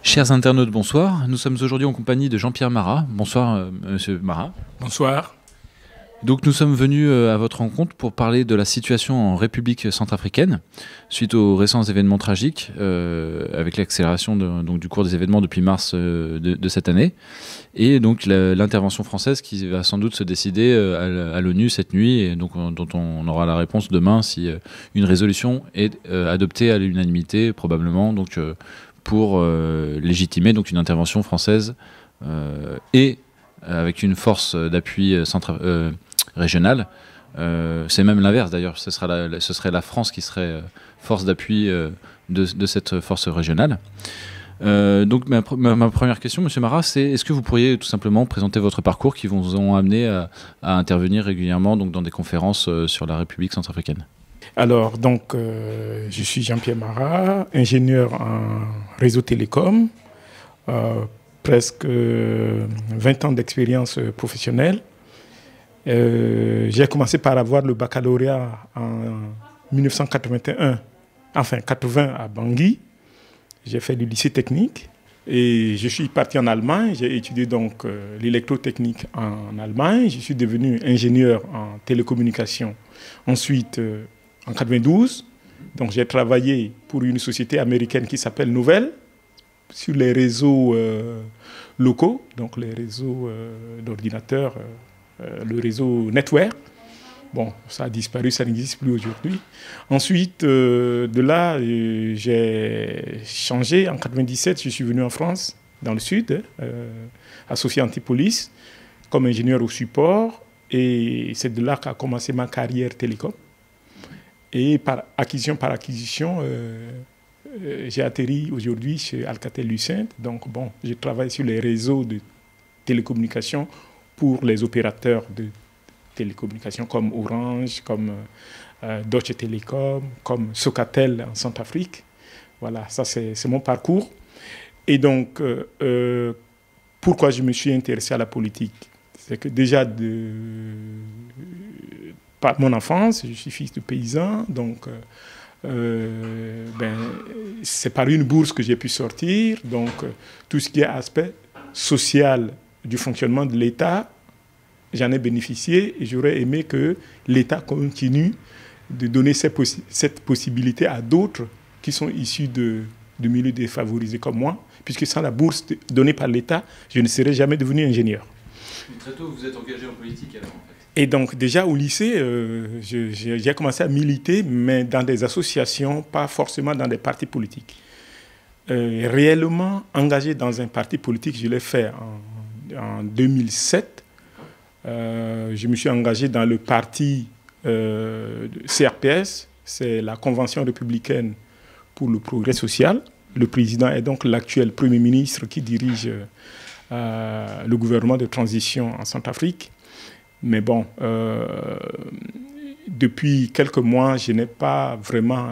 Chers internautes, bonsoir. Nous sommes aujourd'hui en compagnie de Jean-Pierre Marat. Bonsoir, monsieur Marat. Bonsoir. Donc nous sommes venus à votre rencontre pour parler de la situation en République centrafricaine suite aux récents événements tragiques avec l'accélération du cours des événements depuis mars de cette année et donc l'intervention française qui va sans doute se décider à l'ONU cette nuit et donc dont on aura la réponse demain si une résolution est adoptée à l'unanimité probablement donc pour légitimer donc une intervention française et avec une force d'appui régionale. C'est même l'inverse d'ailleurs, ce serait la France qui serait force d'appui de cette force régionale. Donc ma première question, monsieur Marat, c'est est-ce que vous pourriez tout simplement présenter votre parcours qui vous ont amené à intervenir régulièrement donc, dans des conférences sur la République centrafricaine? Alors, donc, je suis Jean-Pierre Marat, ingénieur en réseau télécom, presque 20 ans d'expérience professionnelle. J'ai commencé par avoir le baccalauréat en 1981, enfin 80 à Bangui. J'ai fait le lycée technique et je suis parti en Allemagne. J'ai étudié donc l'électrotechnique en Allemagne. Je suis devenu ingénieur en télécommunications. Ensuite, en 92, donc j'ai travaillé pour une société américaine qui s'appelle Novell sur les réseaux locaux, donc les réseaux d'ordinateurs. Le réseau Netware. Bon, ça a disparu, ça n'existe plus aujourd'hui. Ensuite, de là, j'ai changé. En 97, je suis venu en France, dans le sud, à Sophia Antipolis, comme ingénieur au support. Et c'est de là qu'a commencé ma carrière télécom. Et par acquisition, j'ai atterri aujourd'hui chez Alcatel-Lucent. Donc, bon, je travaille sur les réseaux de télécommunications pour les opérateurs de télécommunications comme Orange, comme Deutsche Telekom, comme Socatel en Centrafrique. Voilà, ça c'est mon parcours. Et donc, pourquoi je me suis intéressé à la politique? C'est que déjà, par mon enfance, je suis fils de paysan, donc c'est par une bourse que j'ai pu sortir. Donc, tout ce qui est aspect social du fonctionnement de l'État, j'en ai bénéficié et j'aurais aimé que l'État continue de donner cette possibilité à d'autres qui sont issus de milieux défavorisés comme moi, puisque sans la bourse donnée par l'État, je ne serais jamais devenu ingénieur. Très tôt, vous êtes engagé en politique alors en fait. Et donc déjà au lycée, j'ai commencé à militer, mais dans des associations, pas forcément dans des partis politiques. Réellement engagé dans un parti politique, je l'ai fait en 2007, je me suis engagé dans le parti CRPS, c'est la Convention républicaine pour le progrès social. Le président est donc l'actuel Premier ministre qui dirige le gouvernement de transition en Centrafrique. Mais bon, depuis quelques mois, je n'ai pas vraiment...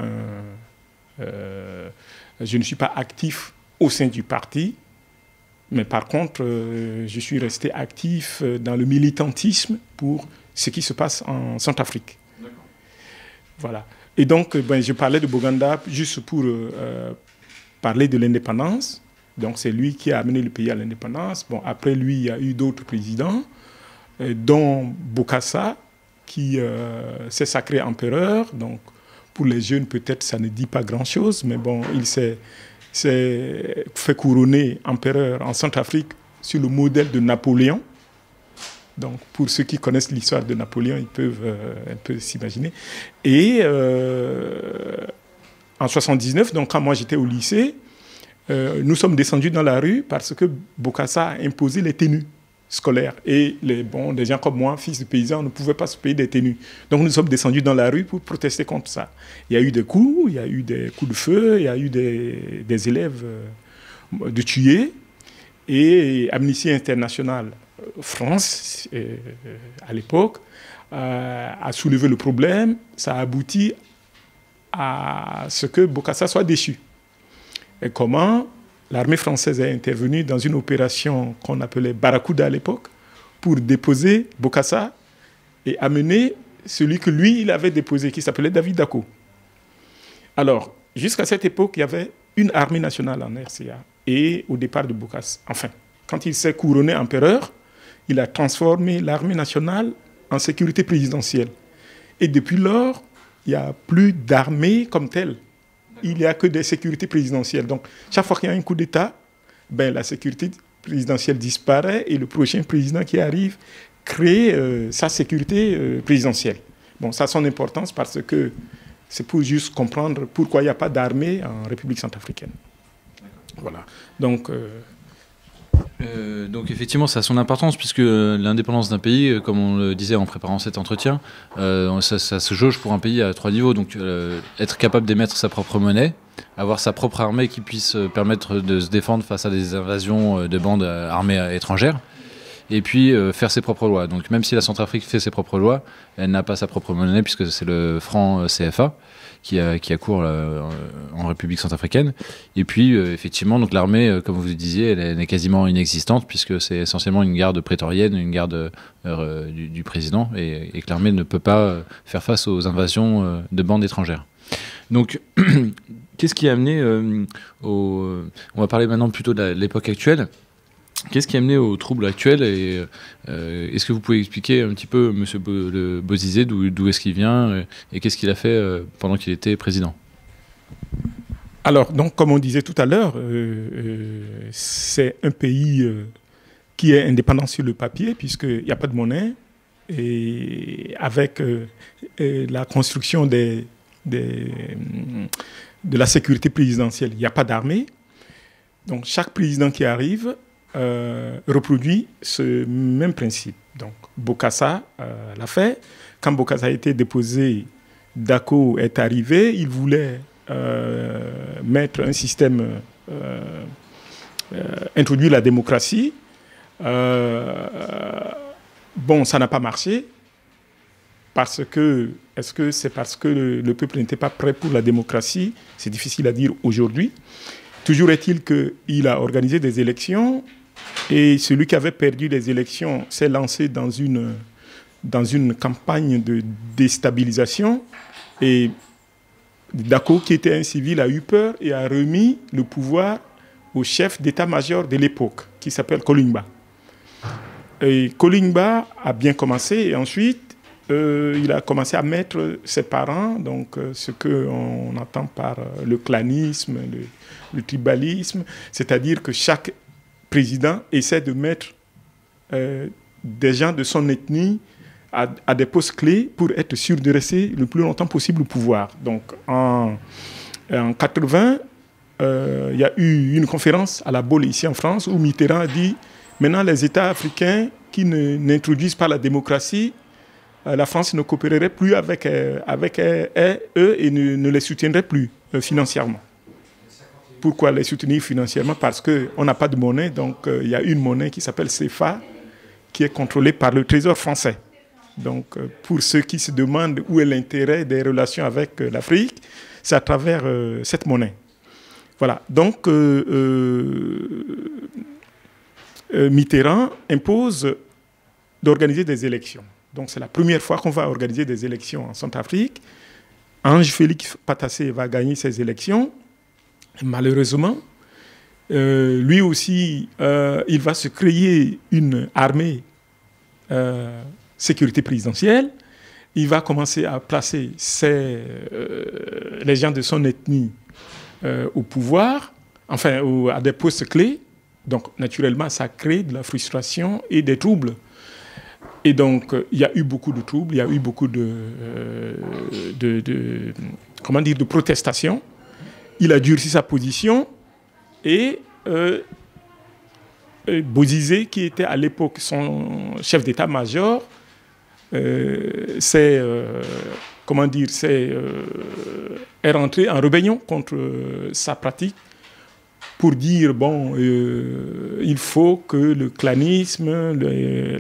je ne suis pas actif au sein du parti. Mais par contre, je suis resté actif dans le militantisme pour ce qui se passe en Centrafrique. Voilà. Et donc, je parlais de Boganda juste pour parler de l'indépendance. Donc, c'est lui qui a amené le pays à l'indépendance. Bon, après lui, il y a eu d'autres présidents, dont Bokassa, qui s'est sacré empereur. Donc, pour les jeunes, peut-être, ça ne dit pas grand-chose, mais bon, il s'est fait couronner empereur en Centrafrique sur le modèle de Napoléon. Donc, pour ceux qui connaissent l'histoire de Napoléon, ils peuvent un peu s'imaginer. Et en 1979, donc quand moi j'étais au lycée, nous sommes descendus dans la rue parce que Bokassa a imposé les tenues scolaires. Et des gens comme moi, fils de paysans, ne pouvaient pas se payer des tenues. Donc nous sommes descendus dans la rue pour protester contre ça. Il y a eu des coups, il y a eu des coups de feu, il y a eu des élèves de tués. Et Amnesty International France, à l'époque, a soulevé le problème. Ça a abouti à ce que Bokassa soit déchu. Et comment l'armée française est intervenue dans une opération qu'on appelait Barracuda à l'époque pour déposer Bokassa et amener celui que lui, il avait déposé, qui s'appelait David Dacko. Alors, jusqu'à cette époque, il y avait une armée nationale en RCA. Et au départ de Bokassa, enfin, quand il s'est couronné empereur, il a transformé l'armée nationale en sécurité présidentielle. Et depuis lors, il n'y a plus d'armée comme telle. Il n'y a que des sécurités présidentielles. Donc, chaque fois qu'il y a un coup d'État, ben, la sécurité présidentielle disparaît et le prochain président qui arrive crée sa sécurité présidentielle. Bon, ça a son importance parce que c'est pour juste comprendre pourquoi il n'y a pas d'armée en République centrafricaine. Voilà. Donc effectivement, ça a son importance puisque l'indépendance d'un pays, comme on le disait en préparant cet entretien, ça se jauge pour un pays à 3 niveaux. Donc être capable d'émettre sa propre monnaie, avoir sa propre armée qui puisse permettre de se défendre face à des invasions de bandes armées étrangères, et puis faire ses propres lois. Donc même si la Centrafrique fait ses propres lois, elle n'a pas sa propre monnaie puisque c'est le franc CFA qui accourt en République centrafricaine. Et puis effectivement, donc l'armée, comme vous le disiez, elle est quasiment inexistante puisque c'est essentiellement une garde prétorienne, une garde du président, et que l'armée ne peut pas faire face aux invasions de bandes étrangères. Donc, qu'est-ce qui a amené on va parler maintenant plutôt de l'époque actuelle. Qu'est-ce qui a amené aux troubles actuels et est-ce que vous pouvez expliquer un petit peu, M. Bozizé, d'où est-ce qu'il vient et qu'est-ce qu'il a fait pendant qu'il était président? Alors, donc, comme on disait tout à l'heure, c'est un pays qui est indépendant sur le papier puisqu'il n'y a pas de monnaie et avec la construction de la sécurité présidentielle, il n'y a pas d'armée. Donc, chaque président qui arrive reproduit ce même principe. Donc, Bokassa l'a fait. Quand Bokassa a été déposé, Dacko est arrivé. Il voulait mettre un système, introduire la démocratie. Bon, ça n'a pas marché. Parce que, est-ce que c'est parce que le peuple n'était pas prêt pour la démocratie? C'est difficile à dire aujourd'hui. Toujours est-il qu'il a organisé des élections et celui qui avait perdu les élections s'est lancé dans une campagne de déstabilisation. Et Dacko, qui était un civil, a eu peur et a remis le pouvoir au chef d'état-major de l'époque, qui s'appelle Kolingba. Et Kolingba a bien commencé et ensuite, il a commencé à mettre ses parents, donc ce qu'on entend par le clanisme, le tribalisme, c'est-à-dire que chaque président essaie de mettre des gens de son ethnie à des postes clés pour être sûr de rester le plus longtemps possible au pouvoir. Donc en 80, il y a eu une conférence à la Baule ici en France où Mitterrand a dit « Maintenant les États africains qui n'introduisent pas la démocratie, la France ne coopérerait plus avec eux et ne les soutiendrait plus financièrement. » Pourquoi les soutenir financièrement? Parce qu'on n'a pas de monnaie, donc il y a une monnaie qui s'appelle CFA, qui est contrôlée par le Trésor français. Donc pour ceux qui se demandent où est l'intérêt des relations avec l'Afrique, c'est à travers cette monnaie. Voilà, donc Mitterrand impose d'organiser des élections. Donc c'est la première fois qu'on va organiser des élections en Centrafrique. Ange Félix Patassé va gagner ces élections. Malheureusement, lui aussi, il va se créer une armée sécurité présidentielle. Il va commencer à placer les gens de son ethnie au pouvoir, enfin à des postes clés. Donc naturellement, ça crée de la frustration et des troubles. Et donc, il y a eu beaucoup de troubles, il y a eu beaucoup de protestations. Il a durci sa position et Bozizé, qui était à l'époque son chef d'état-major, est rentré en rébellion contre sa pratique pour dire, bon, il faut que le clanisme,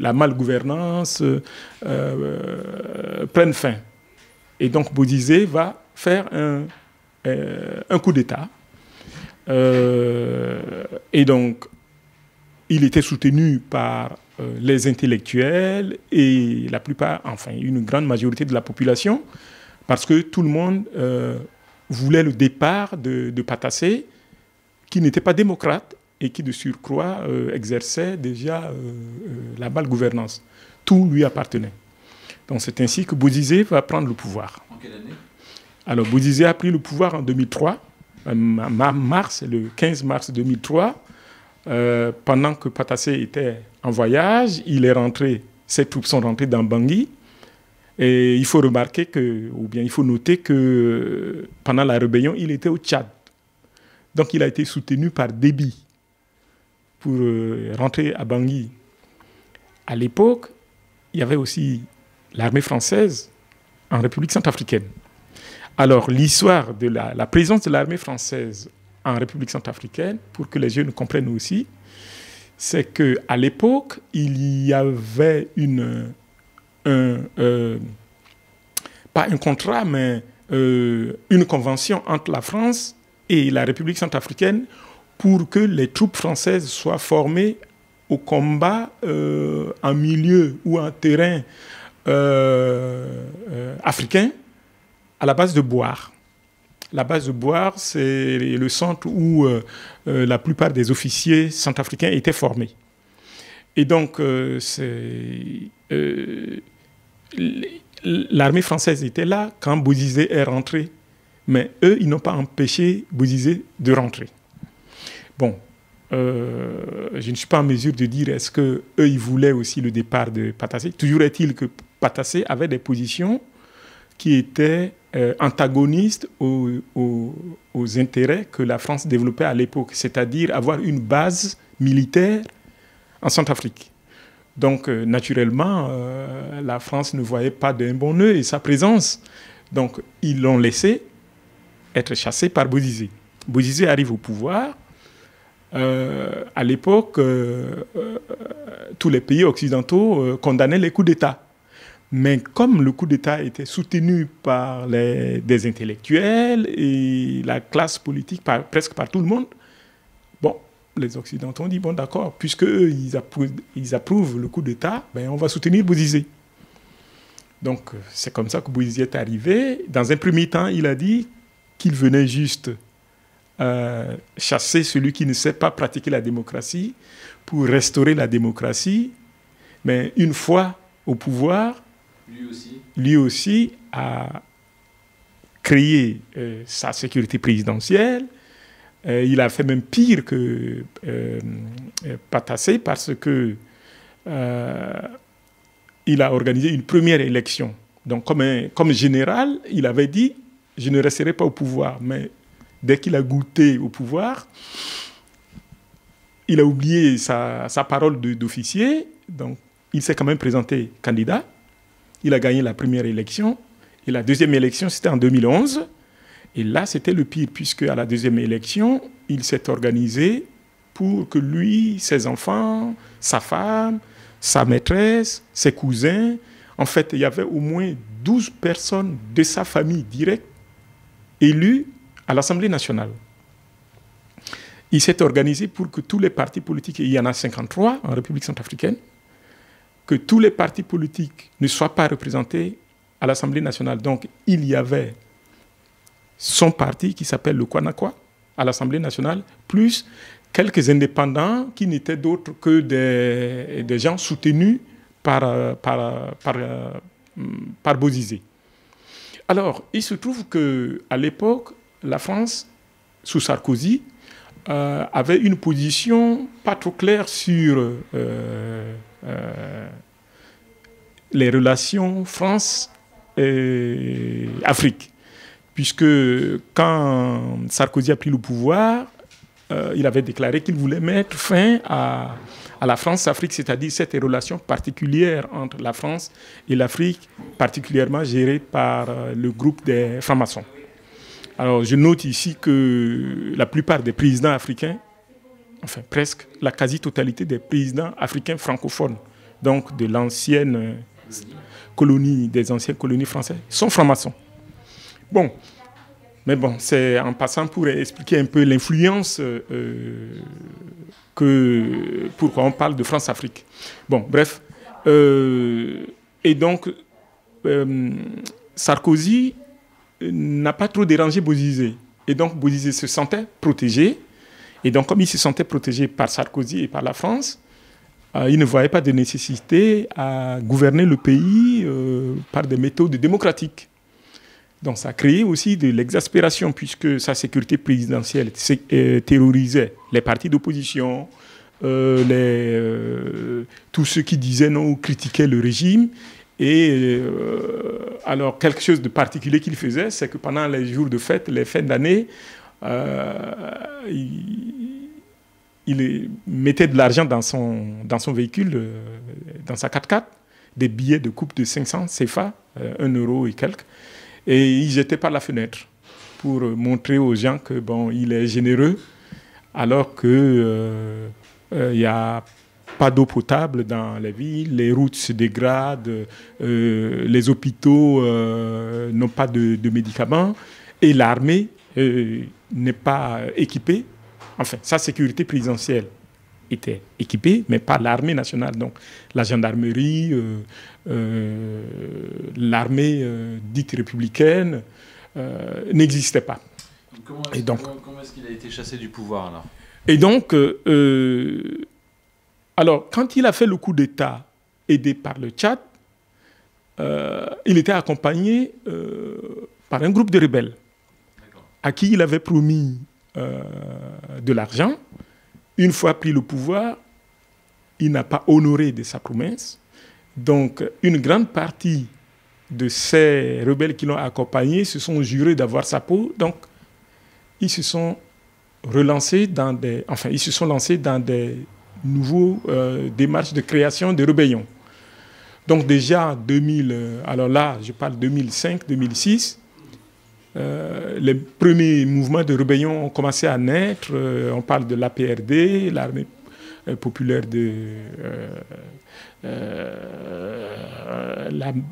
la malgouvernance prennent fin. Et donc Bozizé va faire un coup d'État. Et donc, il était soutenu par les intellectuels et la plupart, enfin une grande majorité de la population, parce que tout le monde voulait le départ de Patassé, qui n'était pas démocrate et qui de surcroît exerçait déjà la malgouvernance. Tout lui appartenait. Donc c'est ainsi que Bozizé va prendre le pouvoir. En quelle année? Alors Bozizé a pris le pouvoir en 2003, le 15 mars 2003, pendant que Patassé était en voyage, ses troupes sont rentrées dans Bangui. Et il faut remarquer il faut noter que pendant la rébellion, il était au Tchad. Donc il a été soutenu par Déby pour rentrer à Bangui. À l'époque, il y avait aussi l'armée française en République centrafricaine. Alors l'histoire de la présence de l'armée française en République centrafricaine, pour que les jeunes comprennent aussi, c'est qu'à l'époque, il y avait pas un contrat, mais une convention entre la France et la République centrafricaine pour que les troupes françaises soient formées au combat en milieu ou en terrain africain à la base de Boire. La base de Boire, c'est le centre où la plupart des officiers centrafricains étaient formés. Et donc, l'armée française était là quand Bozizé est rentré. Mais eux, ils n'ont pas empêché Bozizé de rentrer. Bon, je ne suis pas en mesure de dire est-ce qu'eux, ils voulaient aussi le départ de Patassé. Toujours est-il que Patassé avait des positions qui étaient antagonistes aux intérêts que la France développait à l'époque, c'est-à-dire avoir une base militaire en Centrafrique. Donc, naturellement, la France ne voyait pas d'un bon œil sa présence. Donc, ils l'ont laissé être chassé par Bozizé. Bozizé arrive au pouvoir. À l'époque, tous les pays occidentaux condamnaient les coups d'État. Mais comme le coup d'État était soutenu par des intellectuels et la classe politique, presque par tout le monde, bon, les Occidentaux ont dit, bon d'accord, puisque ils approuvent le coup d'État, ben, on va soutenir Bozizé. Donc c'est comme ça que Bozizé est arrivé. Dans un premier temps, il a dit qu'il venait juste chasser celui qui ne sait pas pratiquer la démocratie pour restaurer la démocratie. Mais une fois au pouvoir, lui aussi a créé sa sécurité présidentielle. Il a fait même pire que Patassé parce que il a organisé une première élection. Donc comme général, il avait dit « je ne resterai pas au pouvoir ». Mais dès qu'il a goûté au pouvoir, il a oublié sa parole d'officier. Donc il s'est quand même présenté candidat. Il a gagné la première élection. Et la deuxième élection, c'était en 2011. Et là, c'était le pire, puisque à la deuxième élection, il s'est organisé pour que lui, ses enfants, sa femme, sa maîtresse, ses cousins, en fait, il y avait au moins 12 personnes de sa famille directe élues à l'Assemblée nationale. Il s'est organisé pour que tous les partis politiques, et il y en a 53 en République centrafricaine, que tous les partis politiques ne soient pas représentés à l'Assemblée nationale. Donc, il y avait son parti qui s'appelle le Kwanakwa à l'Assemblée nationale, plus quelques indépendants qui n'étaient d'autres que des gens soutenus par Bozizé. Alors, il se trouve qu'à l'époque, la France, sous Sarkozy, avait une position pas trop claire sur les relations France-Afrique. Puisque quand Sarkozy a pris le pouvoir, il avait déclaré qu'il voulait mettre fin à la France-Afrique, c'est-à-dire cette relation particulière entre la France et l'Afrique, particulièrement gérée par le groupe des francs-maçons. Alors je note ici que la plupart des présidents africains, enfin presque la quasi-totalité des présidents africains francophones, donc de l'ancienne colonie, des anciennes colonies françaises, sont francs-maçons. Bon, Mais bon, c'est en passant pour expliquer un peu l'influence pourquoi on parle de France-Afrique. Bon, bref. Et donc, Sarkozy n'a pas trop dérangé Bozizé. Et donc, Bozizé se sentait protégé. Et donc, comme il se sentait protégé par Sarkozy et par la France, il ne voyait pas de nécessité à gouverner le pays par des méthodes démocratiques. Donc, ça a créé aussi de l'exaspération, puisque sa sécurité présidentielle terrorisait les partis d'opposition, tous ceux qui disaient non ou critiquaient le régime. Et alors, quelque chose de particulier qu'il faisait, c'est que pendant les jours de fête, les fêtes d'année, il mettait de l'argent dans son véhicule, dans sa 4x4, des billets de coupe de 500 CFA, 1 euro et quelques, et il jetait par la fenêtre pour montrer aux gens que bon, il est généreux, alors que il n'y a pas d'eau potable dans les villes, les routes se dégradent, les hôpitaux n'ont pas de médicaments et l'armée n'est pas équipée. Enfin, sa sécurité présidentielle était équipée, mais pas l'armée nationale. Donc, la gendarmerie, l'armée dite républicaine n'existait pas. Comment est-ce qu'il a été chassé du pouvoir, alors? Et donc, alors, quand il a fait le coup d'État aidé par le Tchad, il était accompagné par un groupe de rebelles à qui il avait promis de l'argent. Une fois pris le pouvoir, il n'a pas honoré de sa promesse. Donc, une grande partie de ces rebelles qui l'ont accompagné se sont jurés d'avoir sa peau. Donc, ils se sont lancés dans des nouveaux démarches de création de rébellions. Donc déjà en 2000, alors là je parle 2005-2006, les premiers mouvements de rébellion ont commencé à naître. On parle de l'APRD, l'armée populaire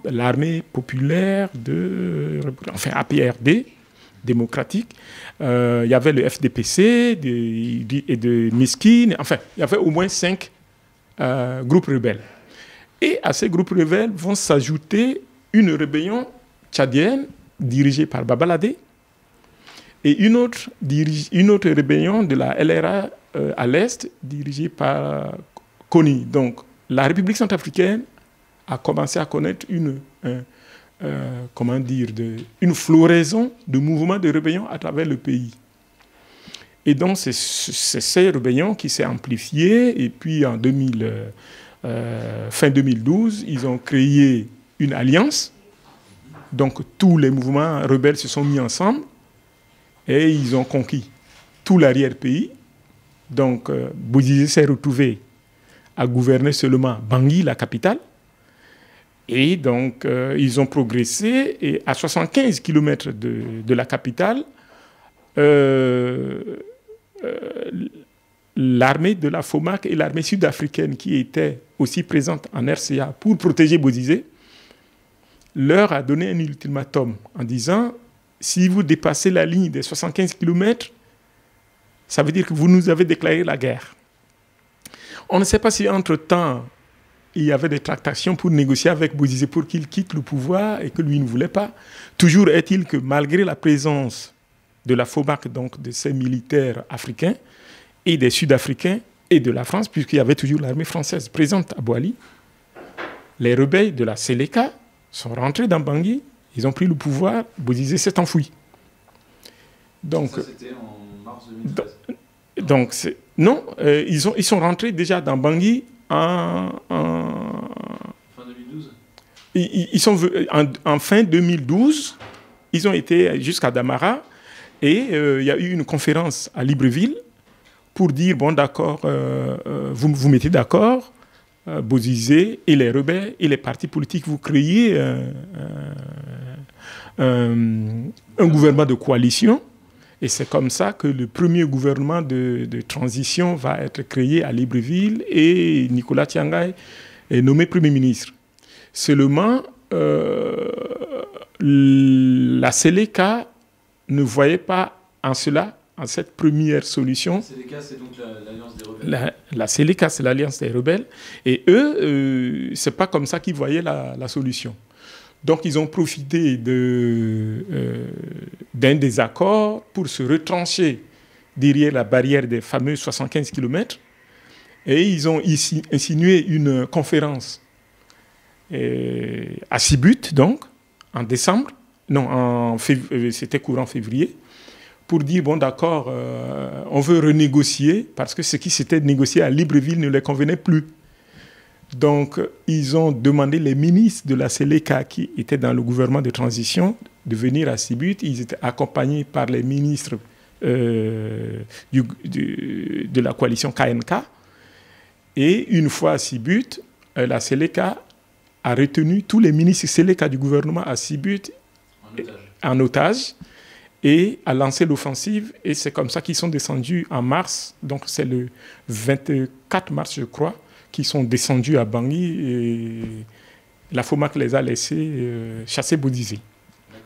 l'armée populaire enfin APRD, démocratique. Il y avait le FDPC et de Miskine. Enfin, il y avait au moins 5 groupes rebelles. Et à ces groupes rebelles vont s'ajouter une rébellion tchadienne dirigée par Babalade et une autre rébellion de la LRA à l'Est dirigée par Kony. Donc, la République centrafricaine a commencé à connaître une floraison de mouvements de rébellion à travers le pays. Et donc, c'est ces rébellions qui s'est amplifiée. Et puis, fin 2012, ils ont créé une alliance. Donc, tous les mouvements rebelles se sont mis ensemble et ils ont conquis tout l'arrière-pays. Donc, Bozizé s'est retrouvé à gouverner seulement Bangui, la capitale. Et donc, ils ont progressé. Et à 75 km de la capitale, l'armée de la FOMAC et l'armée sud-africaine qui étaient aussi présentes en RCA pour protéger Bozizé, leur a donné un ultimatum en disant « Si vous dépassez la ligne des 75 km, ça veut dire que vous nous avez déclaré la guerre. » On ne sait pas si entre-temps, il y avait des tractations pour négocier avec Bozizé pour qu'il quitte le pouvoir et que lui ne voulait pas. Toujours est-il que malgré la présence de la FOMAC, donc de ces militaires africains, et des Sud-Africains et de la France, puisqu'il y avait toujours l'armée française présente à Boali, les rebelles de la Seleka sont rentrés dans Bangui, ils ont pris le pouvoir, Bozizé s'est enfoui. Donc, ça, c'était en mars 2013. Ils sont rentrés déjà dans Bangui en fin 2012. Ils sont en fin 2012, ils ont été jusqu'à Damara et il y a eu une conférence à Libreville pour dire, bon d'accord, vous vous mettez d'accord, Bozizé et les rebelles et les partis politiques, vous créez un gouvernement de coalition. Et c'est comme ça que le premier gouvernement de transition va être créé à Libreville et Nicolas Tiangaye est nommé Premier ministre. Seulement, la Seleka ne voyait pas en cela, en cette première solution. La Séléka, c'est donc l'Alliance des rebelles. La Séléka, c'est l'Alliance des rebelles. Et eux, c'est pas comme ça qu'ils voyaient la solution. Donc, ils ont profité d'un désaccord pour se retrancher derrière la barrière des fameux 75 km. Et ils ont insinué une conférence à Sibut, donc, en décembre. Non, c'était courant février. Pour dire, bon, d'accord, on veut renégocier, parce que ce qui s'était négocié à Libreville ne les convenait plus. Donc, ils ont demandé les ministres de la Séléka qui étaient dans le gouvernement de transition de venir à Sibut. Ils étaient accompagnés par les ministres de la coalition KNK. Et une fois à Sibut, la Séléka a retenu tous les ministres Séléka du gouvernement à Sibut en otage et a lancé l'offensive. Et c'est comme ça qu'ils sont descendus en mars. Donc, c'est le 24 mars, je crois, qui sont descendus à Bangui et la FOMAC les a laissés chasser Bozizé.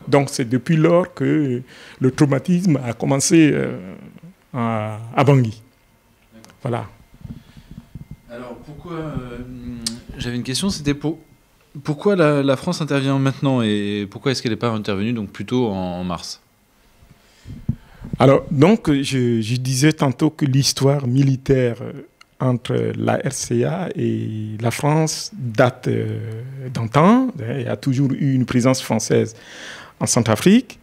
Donc c'est depuis lors que le traumatisme a commencé à Bangui. Voilà. Alors pourquoi j'avais une question, c'était pourquoi la France intervient maintenant et pourquoi est-ce qu'elle n'est pas intervenue donc plutôt en mars? Alors donc je disais tantôt que l'histoire militaire entre la RCA et la France date d'antan. Il y a toujours eu une présence française en Centrafrique.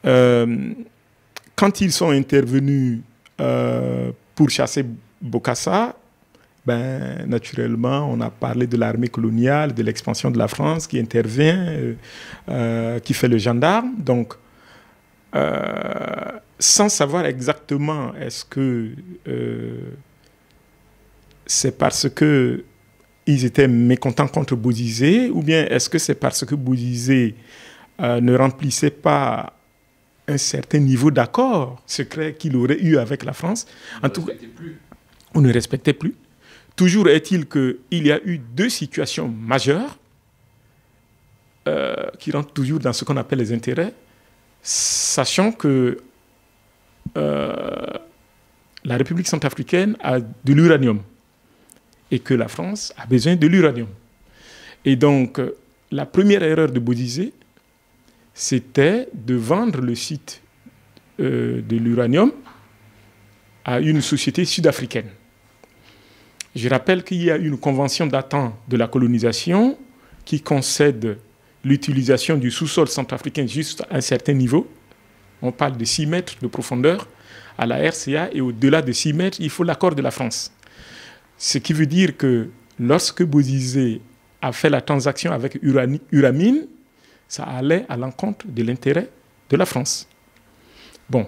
Quand ils sont intervenus pour chasser Bokassa, naturellement, on a parlé de l'armée coloniale, de l'expansion de la France qui intervient, qui fait le gendarme. Donc, sans savoir exactement est-ce que c'est parce qu'ils étaient mécontents contre Bozizé ou bien est-ce que c'est parce que Bozizé ne remplissait pas un certain niveau d'accord secret qu'il aurait eu avec la France. En tout cas, on ne respectait plus. Toujours est-il qu'il y a eu deux situations majeures qui rentrent toujours dans ce qu'on appelle les intérêts, sachant que la République centrafricaine a de l'uranium et que la France a besoin de l'uranium. Et donc, la première erreur de Bozizé, c'était de vendre le site de l'uranium à une société sud-africaine. Je rappelle qu'il y a une convention datant de la colonisation qui concède l'utilisation du sous-sol centrafricain juste à un certain niveau. On parle de 6 mètres de profondeur à la RCA et au-delà de 6 mètres, il faut l'accord de la France. Ce qui veut dire que lorsque Bozizé a fait la transaction avec Uramine, ça allait à l'encontre de l'intérêt de la France. Bon,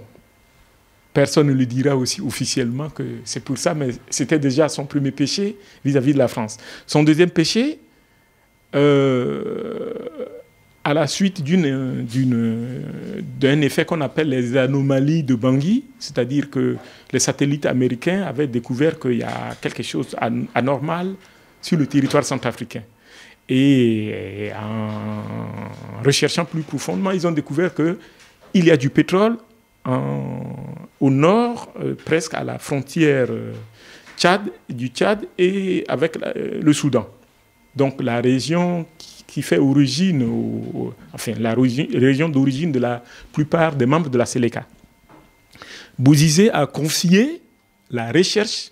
personne ne le dira aussi officiellement que c'est pour ça, mais c'était déjà son premier péché vis-à-vis de la France. Son deuxième péché, à la suite d'un effet qu'on appelle les anomalies de Bangui, c'est-à-dire que les satellites américains avaient découvert qu'il y a quelque chose d'anormal sur le territoire centrafricain. Et en recherchant plus profondément, ils ont découvert qu'il y a du pétrole au nord, presque à la frontière du Tchad et avec le Soudan. Donc la région qui fait origine, la région d'origine de la plupart des membres de la Séléka. Bozizé a confié la recherche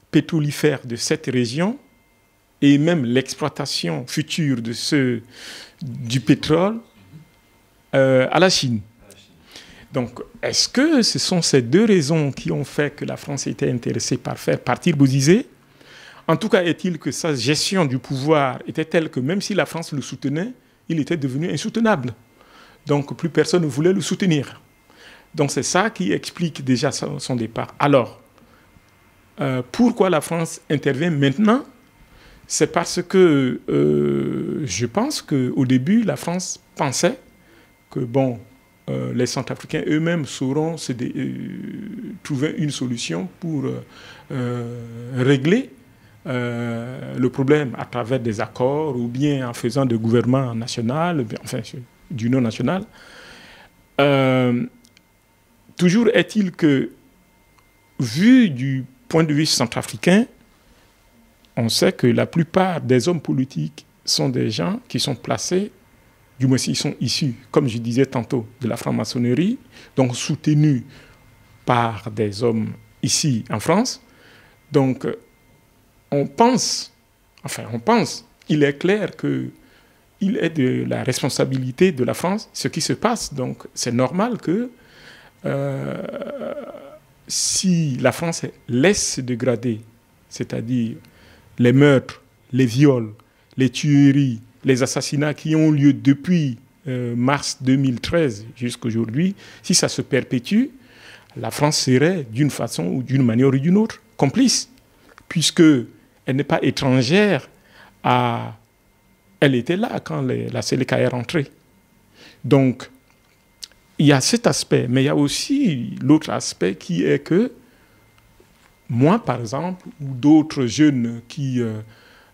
pétrolifère de cette région et même l'exploitation future du pétrole à la Chine. Donc, est-ce que ce sont ces deux raisons qui ont fait que la France était intéressée par faire partir Bozizé? En tout cas, est-il que sa gestion du pouvoir était telle que même si la France le soutenait, il était devenu insoutenable. Donc, plus personne ne voulait le soutenir. Donc, c'est ça qui explique déjà son départ. Alors, pourquoi la France intervient maintenant? C'est parce que je pense qu'au début, la France pensait que, les Centrafricains eux-mêmes sauront trouver une solution pour régler le problème à travers des accords ou bien en faisant des gouvernements nationaux, enfin d'union nationale. toujours est-il que, vu du point de vue centrafricain, on sait que la plupart des hommes politiques sont des gens qui sont placés, du moins s'ils sont issus, comme je disais tantôt, de la franc-maçonnerie, donc soutenus par des hommes ici en France. Donc on pense, il est clair qu'il est de la responsabilité de la France ce qui se passe. Donc c'est normal que si la France laisse se dégrader, c'est-à-dire les meurtres, les viols, les tueries, les assassinats qui ont lieu depuis mars 2013 jusqu'à aujourd'hui, si ça se perpétue, la France serait d'une façon ou d'une manière ou d'une autre complice, puisqu'elle n'est pas étrangère à... Elle était là quand la Séléka est rentrée. Donc, il y a cet aspect, mais il y a aussi l'autre aspect qui est que moi, par exemple, ou d'autres jeunes qui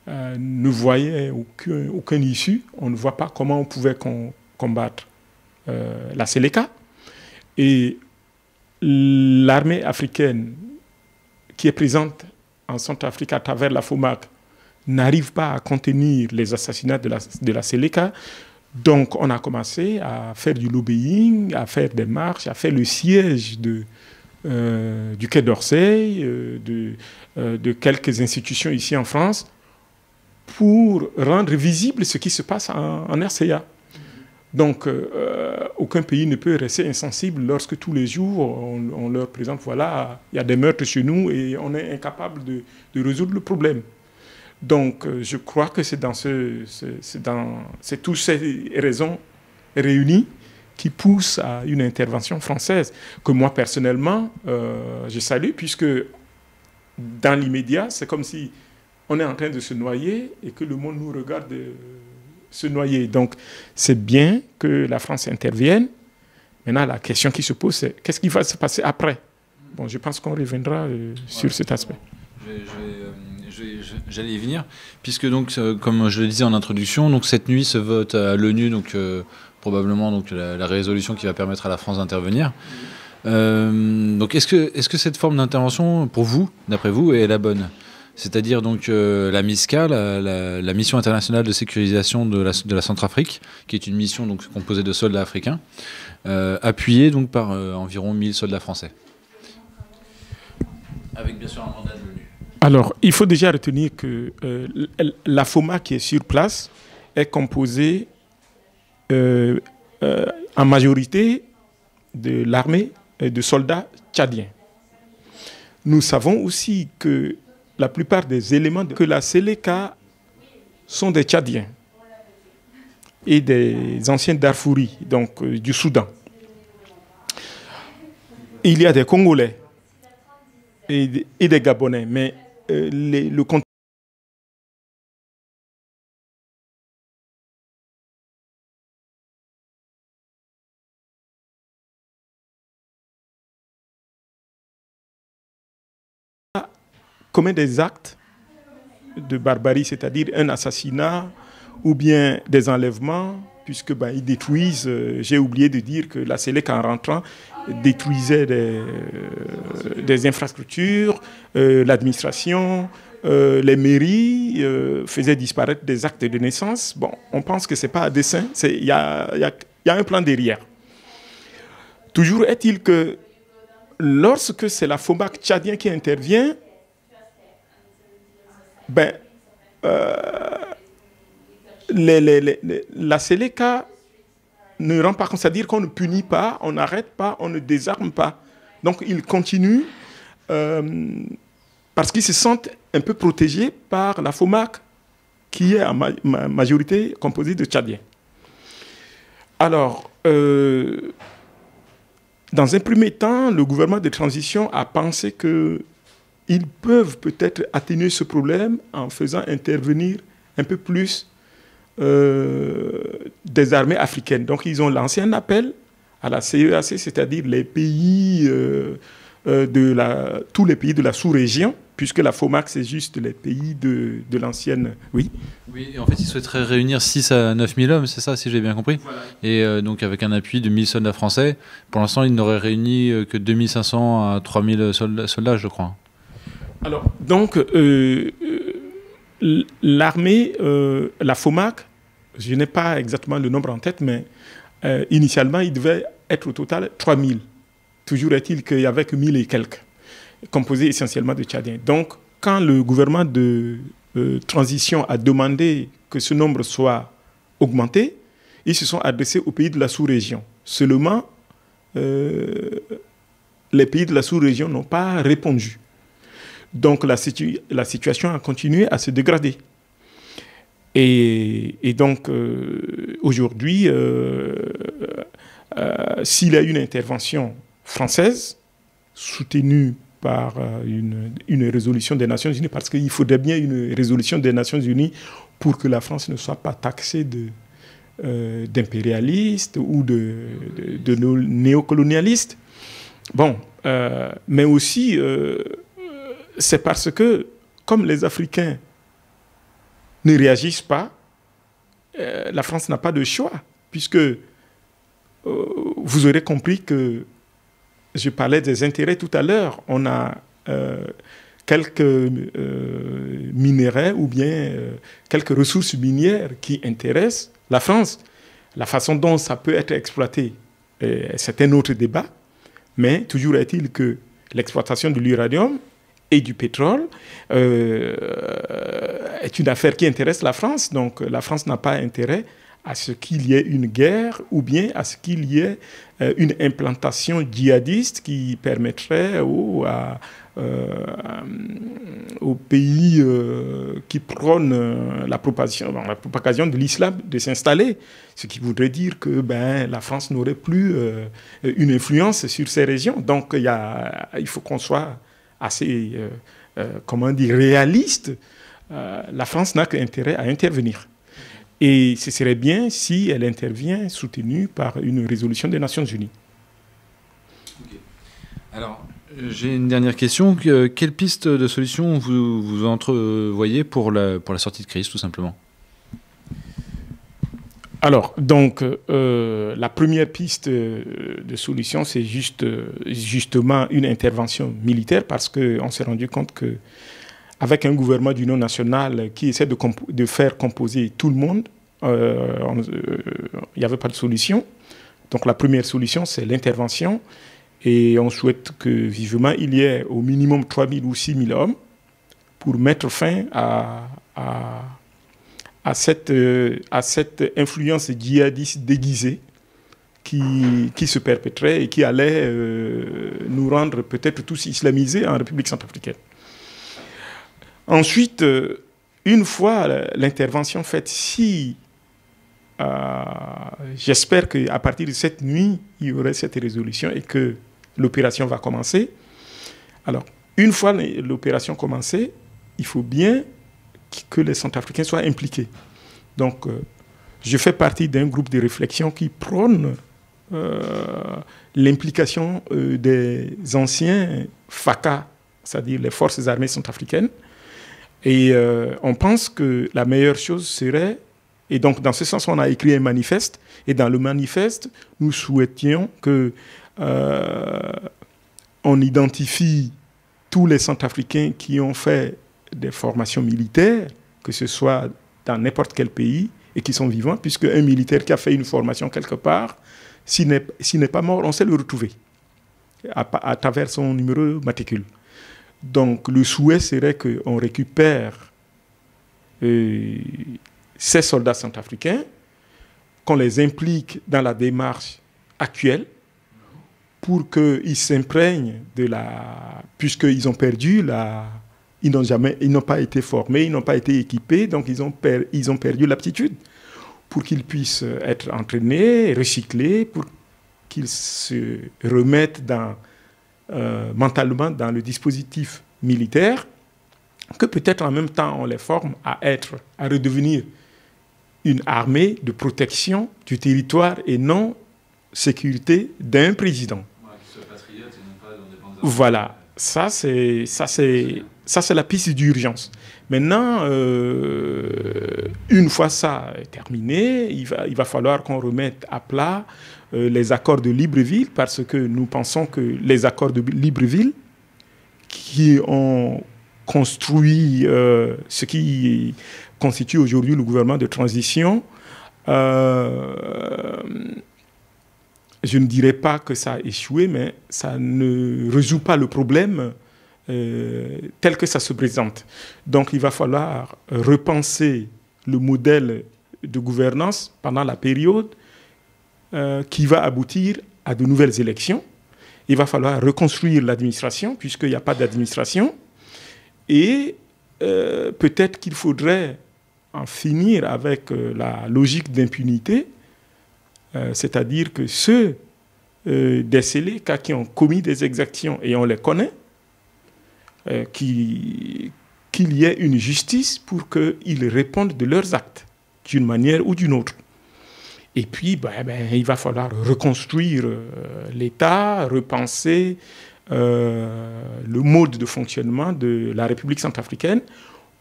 ne voyaient aucune issue, on ne voit pas comment on pouvait combattre la Séléka. Et l'armée africaine qui est présente en Centrafrique à travers la FOMAC n'arrive pas à contenir les assassinats de la Séléka. Donc, on a commencé à faire du lobbying, à faire des marches, à faire le siège du Quai d'Orsay, de quelques institutions ici en France, pour rendre visible ce qui se passe en RCA. Donc, aucun pays ne peut rester insensible lorsque tous les jours, on leur présente, voilà, il y a des meurtres chez nous et on est incapable de résoudre le problème. Donc, je crois que c'est toutes ces raisons réunies qui poussent à une intervention française que moi, personnellement, je salue, puisque dans l'immédiat, c'est comme si on est en train de se noyer et que le monde nous regarde se noyer. Donc, c'est bien que la France intervienne. Maintenant, la question qui se pose, c'est qu'est-ce qui va se passer après? Bon, je pense qu'on reviendra sur cet aspect. J'allais y venir, puisque donc, comme je le disais en introduction, donc cette nuit se vote à l'ONU, donc probablement donc la résolution qui va permettre à la France d'intervenir. Donc est-ce que cette forme d'intervention, pour vous, d'après vous, est la bonne? C'est-à-dire donc la MISCA, la mission internationale de sécurisation de la Centrafrique, qui est une mission donc composée de soldats africains, appuyée donc par environ 1000 soldats français, avec bien sûr un mandat de l'ONU. Alors, il faut déjà retenir que la FOMA qui est sur place est composée en majorité de l'armée et de soldats tchadiens. Nous savons aussi que la plupart des éléments que la Séléka sont des Tchadiens et des anciens Darfouris, donc du Soudan. Il y a des Congolais et des Gabonais, mais le contexte commet des actes de barbarie, c'est-à-dire un assassinat ou bien des enlèvements, puisque ils détruisent, j'ai oublié de dire que la Séléka en rentrant détruisait des infrastructures, l'administration, les mairies, faisaient disparaître des actes de naissance. Bon, on pense que ce n'est pas à dessein, il y a un plan derrière. Toujours est-il que lorsque c'est la FOMAC tchadien qui intervient, la Séléka ne rend pas compte, c'est-à-dire qu'on ne punit pas, on n'arrête pas, on ne désarme pas. Donc ils continuent parce qu'ils se sentent un peu protégés par la FOMAC qui est en majorité composée de Tchadiens. Alors, dans un premier temps, le gouvernement de transition a pensé qu'ils peuvent peut-être atténuer ce problème en faisant intervenir un peu plus des armées africaines. Donc, ils ont lancé un appel à la CEAC, c'est-à-dire les pays tous les pays de la sous-région, puisque la FOMAC, c'est juste les pays de l'ancienne... Oui. Oui, et en fait, ils souhaiteraient réunir 6 à 9 000 hommes, c'est ça, si j'ai bien compris. Voilà. Et donc, avec un appui de 1000 soldats français, pour l'instant, ils n'auraient réuni que 2500 à 3000 soldats, je crois. Alors, donc, l'armée, la FOMAC, je n'ai pas exactement le nombre en tête, mais initialement, il devait être au total 3000. Toujours est-il qu'il n'y avait que 1000 et quelques, composés essentiellement de Tchadiens. Donc, quand le gouvernement de transition a demandé que ce nombre soit augmenté, ils se sont adressés aux pays de la sous-région. Seulement, les pays de la sous-région n'ont pas répondu. Donc, la situation a continué à se dégrader. Et donc, aujourd'hui, s'il y a une intervention française soutenue par une résolution des Nations Unies, parce qu'il faudrait bien une résolution des Nations Unies pour que la France ne soit pas taxée d'impérialiste ou de néocolonialiste. Bon, mais aussi, c'est parce que, comme les Africains ne réagissent pas, la France n'a pas de choix, puisque vous aurez compris que je parlais des intérêts tout à l'heure. On a quelques minerais ou bien quelques ressources minières qui intéressent la France. La façon dont ça peut être exploité, c'est un autre débat, mais toujours est-il que l'exploitation de l'uranium et du pétrole est une affaire qui intéresse la France. Donc la France n'a pas intérêt à ce qu'il y ait une guerre ou bien à ce qu'il y ait une implantation djihadiste qui permettrait aux pays qui prônent la propagation de l'islam de s'installer. Ce qui voudrait dire que la France n'aurait plus une influence sur ces régions. Donc il faut qu'on soit assez réaliste. La France n'a qu'intérêt à intervenir. Et ce serait bien si elle intervient soutenue par une résolution des Nations Unies. Okay. Alors, j'ai une dernière question. Quelle piste de solution vous entrevoyez pour la sortie de crise, tout simplement? Alors, donc, la première piste de solution, c'est justement une intervention militaire, parce qu'on s'est rendu compte que avec un gouvernement d'union nationale qui essaie de faire composer tout le monde, il n'y avait pas de solution. Donc la première solution, c'est l'intervention. Et on souhaite que vivement, il y ait au minimum 3 000 ou 6 000 hommes pour mettre fin à cette influence djihadiste déguisée qui se perpétrait et qui allait nous rendre peut-être tous islamisés en République centrafricaine. Ensuite, une fois l'intervention faite, j'espère qu'à partir de cette nuit, il y aurait cette résolution et que l'opération va commencer. Alors, une fois l'opération commencée, il faut bien que les Centrafricains soient impliqués. Donc, je fais partie d'un groupe de réflexion qui prône l'implication des anciens FACA, c'est-à-dire les forces armées centrafricaines. Et on pense que la meilleure chose serait, et donc dans ce sens on a écrit un manifeste, et dans le manifeste nous souhaitions que on identifie tous les Centrafricains qui ont fait des formations militaires, que ce soit dans n'importe quel pays, et qui sont vivants, puisque un militaire qui a fait une formation quelque part, s'il n'est pas mort, on sait le retrouver à travers son numéro matricule. Donc, le souhait serait qu'on récupère ces soldats centrafricains, qu'on les implique dans la démarche actuelle pour qu'ils s'imprègnent de puisqu'ils ont perdu ils n'ont pas été formés, ils n'ont pas été équipés, donc ils ont perdu l'aptitude pour qu'ils puissent être entraînés, recyclés, pour qu'ils se remettent mentalement dans le dispositif militaire, que peut-être en même temps on les forme à redevenir une armée de protection du territoire et non sécurité d'un président. Voilà, ça c'est la piste d'urgence. Maintenant, une fois ça terminé, il va falloir qu'on remette à plat les accords de Libreville, parce que nous pensons que les accords de Libreville qui ont construit ce qui constitue aujourd'hui le gouvernement de transition, je ne dirais pas que ça a échoué, mais ça ne résout pas le problème tel que ça se présente. Donc il va falloir repenser le modèle de gouvernance pendant la période qui va aboutir à de nouvelles élections. Il va falloir reconstruire l'administration, puisqu'il n'y a pas d'administration. Et peut-être qu'il faudrait en finir avec la logique d'impunité, c'est-à-dire que ceux des Séléka qui ont commis des exactions, et on les connaît, qu'il y ait une justice pour qu'ils répondent de leurs actes, d'une manière ou d'une autre. Et puis, il va falloir reconstruire l'État, repenser le mode de fonctionnement de la République centrafricaine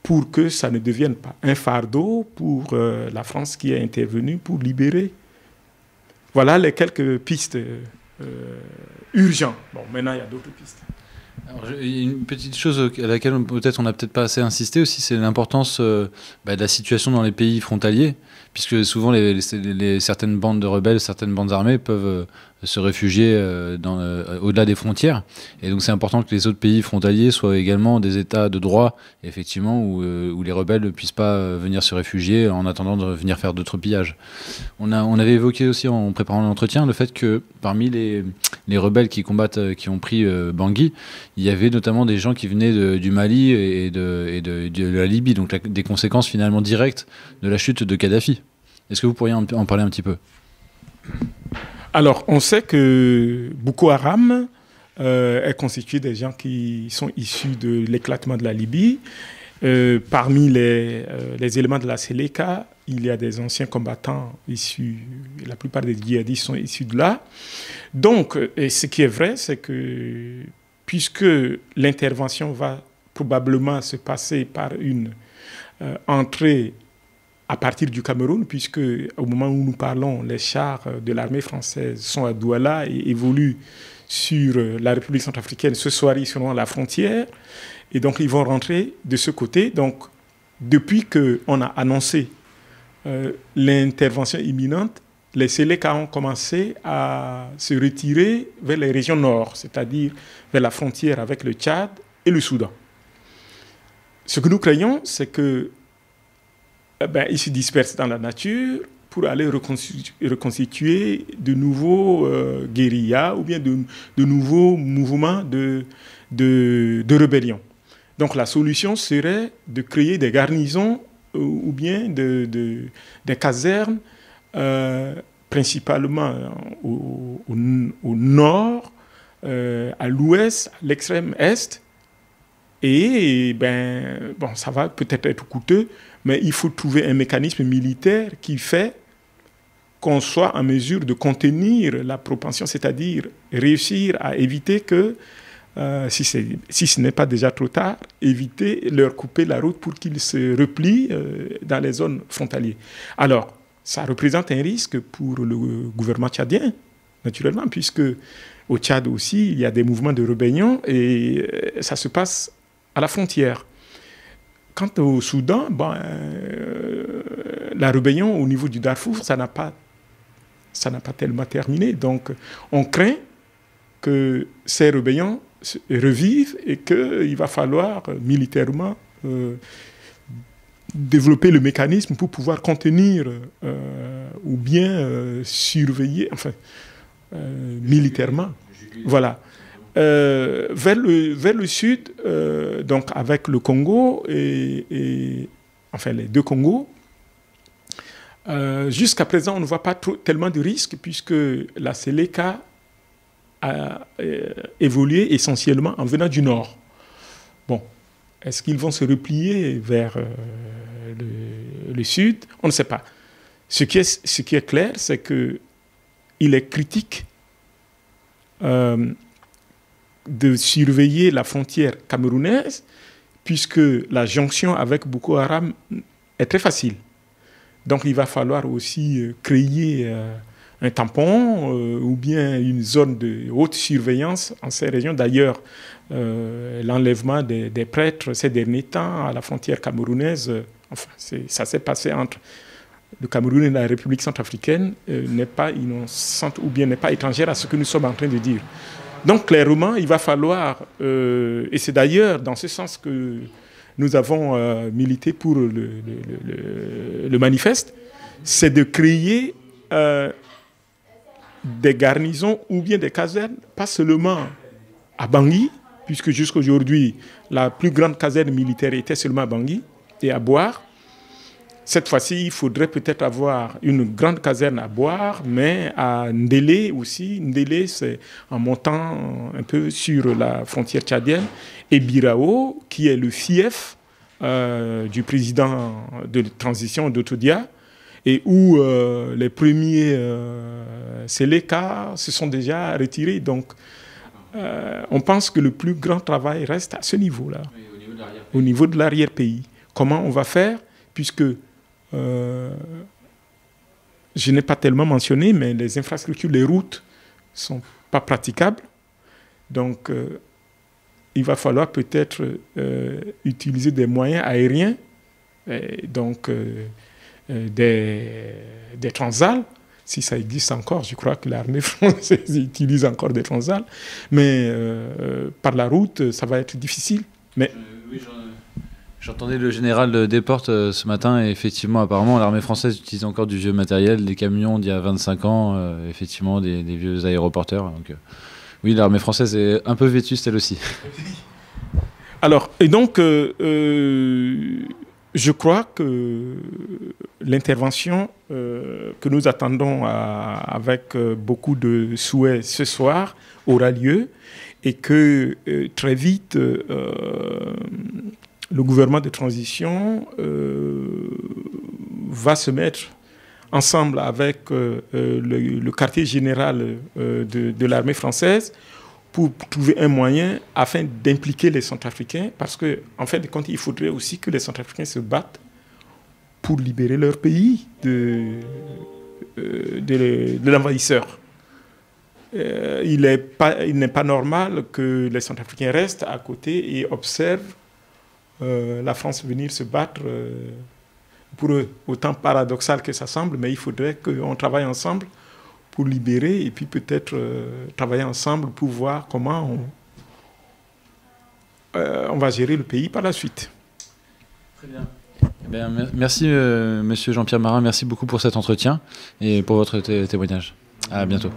pour que ça ne devienne pas un fardeau pour la France qui est intervenue pour libérer. Voilà les quelques pistes urgentes. Bon, maintenant, il y a d'autres pistes. Alors, une petite chose à laquelle peut-être on n'a peut-être pas assez insisté aussi, c'est l'importance de la situation dans les pays frontaliers, puisque souvent certaines bandes de rebelles, certaines bandes armées peuvent se réfugier au-delà des frontières. Et donc c'est important que les autres pays frontaliers soient également des États de droit, effectivement, où les rebelles ne puissent pas venir se réfugier en attendant de venir faire d'autres pillages. On avait évoqué aussi en préparant l'entretien le fait que parmi les rebelles qui combattent, qui ont pris Bangui, il y avait notamment des gens qui venaient du Mali et de la Libye, donc des conséquences finalement directes de la chute de Kadhafi. Est-ce que vous pourriez en parler un petit peu ? Alors, on sait que Boko Haram est constitué des gens qui sont issus de l'éclatement de la Libye. Parmi les éléments de la Séléka, il y a des anciens combattants issus, la plupart des djihadistes sont issus de là. Donc, et ce qui est vrai, c'est que puisque l'intervention va probablement se passer par une entrée à partir du Cameroun, puisque au moment où nous parlons, les chars de l'armée française sont à Douala et évoluent sur la République centrafricaine. Ce soir, ils seront à la frontière et donc ils vont rentrer de ce côté. Donc, depuis qu'on a annoncé l'intervention imminente, les Séléka ont commencé à se retirer vers les régions nord, c'est-à-dire vers la frontière avec le Tchad et le Soudan. Ce que nous craignons, c'est que ils se dispersent dans la nature pour aller reconstituer de nouveaux guérillas ou bien de nouveaux mouvements de rébellion. Donc la solution serait de créer des garnisons ou bien des casernes, principalement au nord, à l'ouest, à l'extrême est. Et ça va peut-être être coûteux, mais il faut trouver un mécanisme militaire qui fait qu'on soit en mesure de contenir la propension, c'est-à-dire réussir à éviter que, si ce n'est pas déjà trop tard, éviter leur couper la route pour qu'ils se replient dans les zones frontalières. Alors, ça représente un risque pour le gouvernement tchadien, naturellement, puisque au Tchad aussi, il y a des mouvements de rébellion et ça se passe à la frontière. Quant au Soudan, la rébellion au niveau du Darfour, ça n'a pas tellement terminé. Donc, on craint que ces rébellions revivent et qu'il va falloir militairement développer le mécanisme pour pouvoir contenir ou bien surveiller, militairement. Voilà. Vers le sud, donc avec le Congo et les deux Congos, jusqu'à présent, on ne voit pas tellement de risques puisque la Séléka a évolué essentiellement en venant du nord. Bon, est-ce qu'ils vont se replier vers le sud? On ne sait pas. Ce qui est clair, c'est qu'il est critique de surveiller la frontière camerounaise, puisque la jonction avec Boko Haram est très facile. Donc il va falloir aussi créer un tampon ou bien une zone de haute surveillance en ces régions. D'ailleurs, l'enlèvement des prêtres ces derniers temps à la frontière camerounaise, enfin, ça s'est passé entre le Cameroun et la République centrafricaine, n'est pas innocente ou bien n'est pas étrangère à ce que nous sommes en train de dire. Donc clairement, il va falloir, et c'est d'ailleurs dans ce sens que nous avons milité pour le manifeste, c'est de créer des garnisons ou bien des casernes, pas seulement à Bangui, puisque jusqu'à aujourd'hui, la plus grande caserne militaire était seulement à Bangui et à Boire. Cette fois-ci, il faudrait peut-être avoir une grande caserne à Boire, mais à Ndélé aussi. Ndélé, c'est en montant un peu sur la frontière tchadienne, et Birao, qui est le fief du président de transition d'Autodia, et où les premiers Séléka se sont déjà retirés. Donc, on pense que le plus grand travail reste à ce niveau-là, au niveau de l'arrière-pays. Comment on va faire, puisque je n'ai pas tellement mentionné, mais les infrastructures, les routes ne sont pas praticables. Donc, il va falloir peut-être utiliser des moyens aériens, donc des transals, si ça existe encore. Je crois que l'armée française utilise encore des transals. Mais par la route, ça va être difficile. Mais oui, j'entendais le général Desportes ce matin, et effectivement, apparemment, l'armée française utilise encore du vieux matériel, des camions d'il y a 25 ans, effectivement, des vieux aéroporteurs. Donc, oui, l'armée française est un peu vétuste, elle aussi. Alors, et donc, je crois que l'intervention que nous attendons avec beaucoup de souhaits ce soir aura lieu, et que très vite, le gouvernement de transition va se mettre ensemble avec le quartier général de l'armée française pour trouver un moyen afin d'impliquer les Centrafricains, parce qu'en fin de compte, il faudrait aussi que les Centrafricains se battent pour libérer leur pays de l'envahisseur. Il n'est pas normal que les Centrafricains restent à côté et observent la France venir se battre pour eux. Autant paradoxal que ça semble, mais il faudrait qu'on travaille ensemble pour libérer, et puis peut-être travailler ensemble pour voir comment on va gérer le pays par la suite. Très bien. Eh bien, merci Monsieur Jean-Pierre Marin, merci beaucoup pour cet entretien et pour votre témoignage. À bientôt.